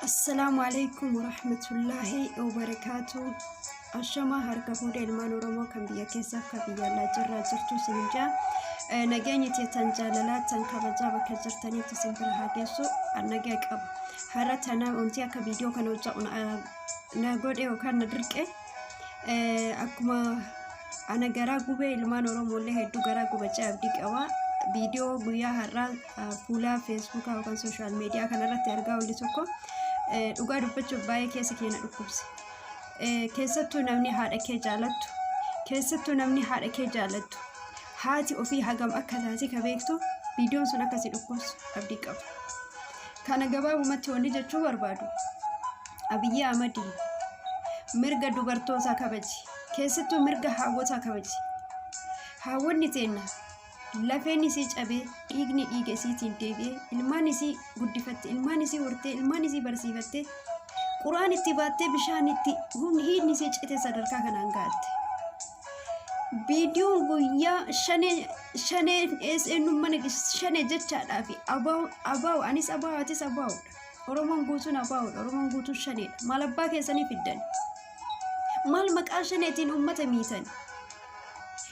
السلام عليكم ورحمة الله وبركاته. الشما هركا فودي المان ورمو كان بيا كيسا كبيا لا جرى جرتو سنجا نجاني تنجاللات تنكبجا بكجرتني تسنبرها كيسو النجاك أب هرتنا أنتيا كفيديو كانوا جاء نقول إيه وكان ندرك أكما أنا جراكو بي المان ورمو اللي هدو جراكو بجاب ديك أوا فيديو بيا هرا فولا فيسبوك أو كان سوشيال ميديا كان رأت أرجع ولي سوكو dhugaa dubbachuuf baay'ee keessa keenya dhukkubse. Keessattuu namni haadha kee jaalattu, keessattuu namni haadha kee jaalattu, haati ofii hagam akka taate ka beektu viidiyoon sun akkasii dhukkubsu abdii qabu. Kana gabaabumatti wanti jechuu barbaadu Abiyyi Ahmad mirga dubartootaa kabaji, keessattuu mirga hawwataa kabaji. Hawwanni teenna lafeen isii cabee dhiigni dhiiga isiitiin deebi'ee ilmaan isii guddifatte, ilmaan isii hortee, ilmaan isii barsiifatte, quraan itti baattee bishaan itti hiidni isii cite sadarkaa kanaan ga'atte. Viidiyoon guyyaa shanee eenyummaan shanee jechaadhaa fi abaawu anis abaawwatis abaawudha. Oromoon guutuun abaawudha. Oromoon guutuun shaneedha. Maal abbaa keessanii fiddan? Maal maqaa shaneetiin uummata miitan?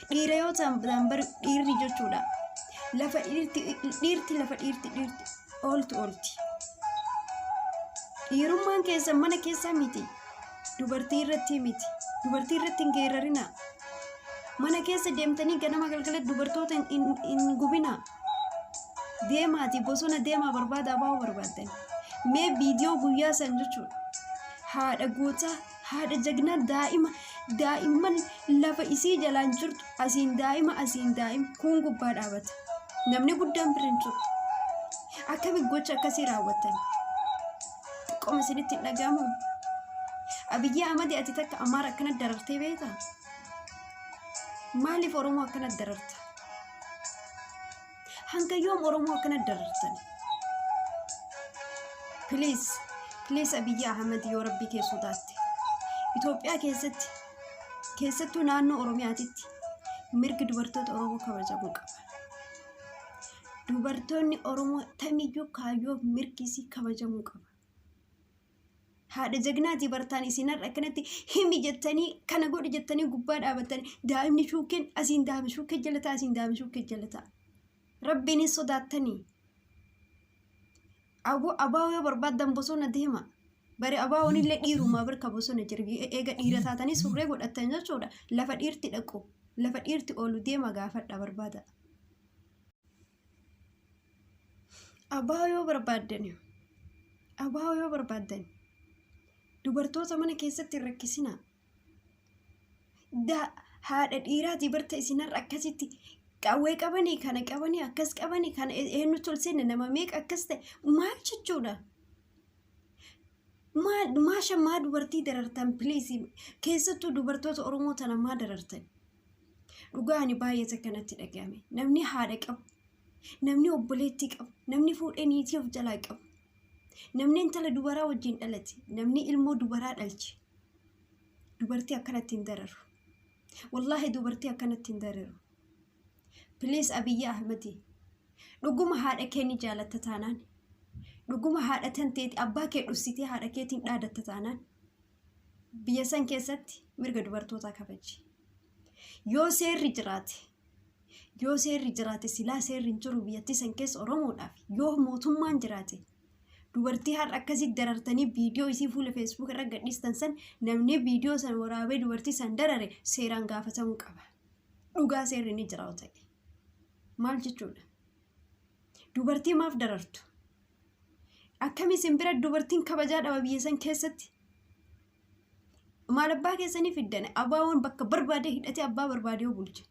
Dhiira yoo ta'an bar dhiirri jechuudha. Lafa dhiirti oolti. Dhiirummaan keessa mana keessa miti. Dubartii irratti miti. Dubartii irratti hin geerarina. Mana keessa deemtanii ganama galgala dubartoota hin gubina. Deemaati bosona deemaa barbaada abaa'uu barbaaddan. Mee viidiyoo guyyaa san jechuudha. Haadha gootaa, haadha jagnaa daa'imman lafa isii jalaan jirtu asiin daa'ima kun gubbaa dhaabata. Namni guddaan birin jiru. Akkami gocha akkasii raawwatan? Xiqqooma isinitti hin dhagahamu? Abiyyi Ahmad ati takka Amaara akkana darartee beektaa? Maaliif Oromoo akkana dararta? Hanga yoom Oromoo akkana darartan? Please Abiyyi Ahmad yoo Rabbi kee sodaatte. Itoophiyaa keessattuu naannoo Oromiyaatitti mirgi dubartoota Oromoo kabajamuu qaba. Dubartoonni Oromoo tamiyyuu kaayyoo mirgi isii kabajamuu qaba. Haadha jagnaatii bartaan isinarra akkanatti himi jettanii kana godhi jettanii gubbaa dhaabatanii daa'imni shuukkeen asiin daa'imni shuukkee jalataa asiin daa'imni shuukkee jalataa. Rabbiinis sodaattanii. Abaa yoo barbaaddan bosona deema. Bari abaa'oon illee dhiirumaa birka bosona jirbi eega dhiira taatanii surree godhatan jechuudha. Lafa dhiirti dhaqu, lafa dhiirti oolu deema gaafadha barbaada. Abaa'oo yoo barbaaddan dubartoota mana keessatti rakkisina. Haadha dhiiraatii barta isinarra akkasitti qawwee qabanii kana qabanii akkas qabanii kana eenyu tolseen nama meeqa akkas ta'e maal jechuudha? Maa dubartii darartan please keessattuu dubartoota Oromoo tana maa darartan? Dhugaa ani baay'ee takkanatti dhagahame. Namni haadha qabu, namni obboleettii qabu, namni fuudhee niitii of jalaa qabu, namni intala dubaraa wajjin dhalate, namni ilmoo dubaraa dhalche. Dubartii akkanatti hin dararu. Wallaahi dubartii akkanatti hin dararu. Please Abiyyi Ahmad dhuguma haadha kee ni jaalatta taanaan. Dhuguma haadha tanteeti abbaa kee dhussitee haadha keetiin dhaadatta taanaan biyya san keessatti mirga dubartootaa kabaji. Yoo seerri jiraate silaa seerri hin jiru biyyatti san keessa Oromoodhaaf yoo mootummaan jiraate dubartii har'a akkasii darartanii viidiyoo isii fuula Facebook irra gadhiistan san namni viidiyoo san waraabee dubartii san darare seeraan gaafatamuu qaba. Dhugaa seerri ni jira ta'e. Maal jechuudha? Dubartii maaf darartu? Akkami simbira dubartiin kabajaa dhaba biyya san keessatti? Maal abbaa keessanii fiddan? Abaa'oon bakka barbaade hidhatee abbaa barbaadee bulcha.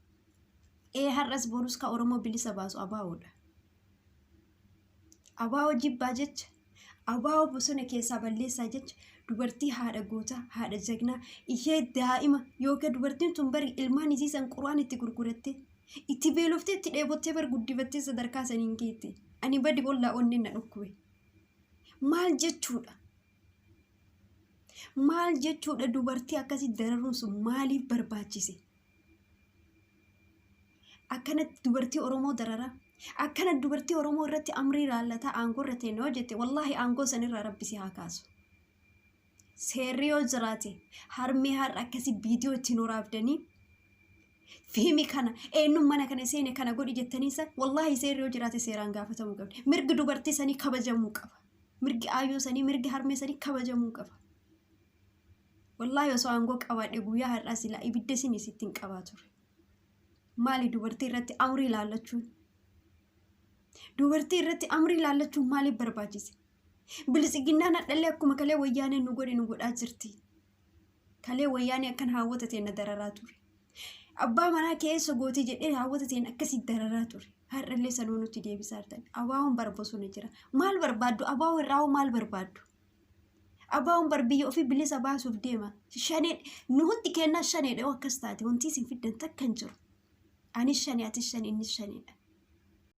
Har'as borus ka Oromoo bilisa baasu abaa'oodha. Abaa'oo jibbaa jecha, abaa'oo bosona keessaa balleessaa jecha dubartii haadha gootaa, haadha jagnaa, ishee daa'ima yookaan dubartiin tun bari ilmaan isii san quraan itti gurgurattee, itti beeloftee, itti dheebottee bar guddifattee sadarkaa saniin geette. Ani badi ollaa onneen na dhukkube. Maal jechuudha dubartii akkasii dararuun sun maaliif barbaachise? Akkanatti dubartii Oromoo darara. Akkana dubartii Oromoo irratti amrii raallata aangoo irratti noo jette wallahi aangoo sanirraa Rabbi si haa kaasu. seerriyoo jiraate harmee har'a akkasii viidiyoo ittiin waraabdanii fiimi kana eenyuun mana kana seene kana godhi jettaniisa wallahi seerriyoo jiraate seeraan gaafatamuu qabdi. Mirgi dubartii sanii kabajamuu qaba. Mirgi aayoo sanii mirgi harmee sanii kabajamuu qaba. Wallahi osoo aangoo qabaadhe guyyaa har'aa silaa ibidda isin isittiin qabaa ture. Maali dubartii irratti amrii laallachuun? Dubartii irratti amrii laallachuun maaliif barbaachise? Bilisiginnaan hadhallee akkuma kalee wayyaanee nu godhaa jirti. Kalee wayyaanee akkan haawwata ta'e na dararaa ture. Abbaa manaa keessa gootii jedhee haawwata ta'e akkasii dararaa ture. Har'allee sanuu nutti deebisaa jirtan. Abaawoon barbaasuu ni jira. Maal barbaaddu? Abaawoo irraa maal barbaaddu? Abaawoon barbiyya ofii bilisa baasuuf deema. Shanee nuti kennaa shaneedha akkas taate wanti isin fiddan takka hin jiru. Anis shanee atis shanee innis shaneedha.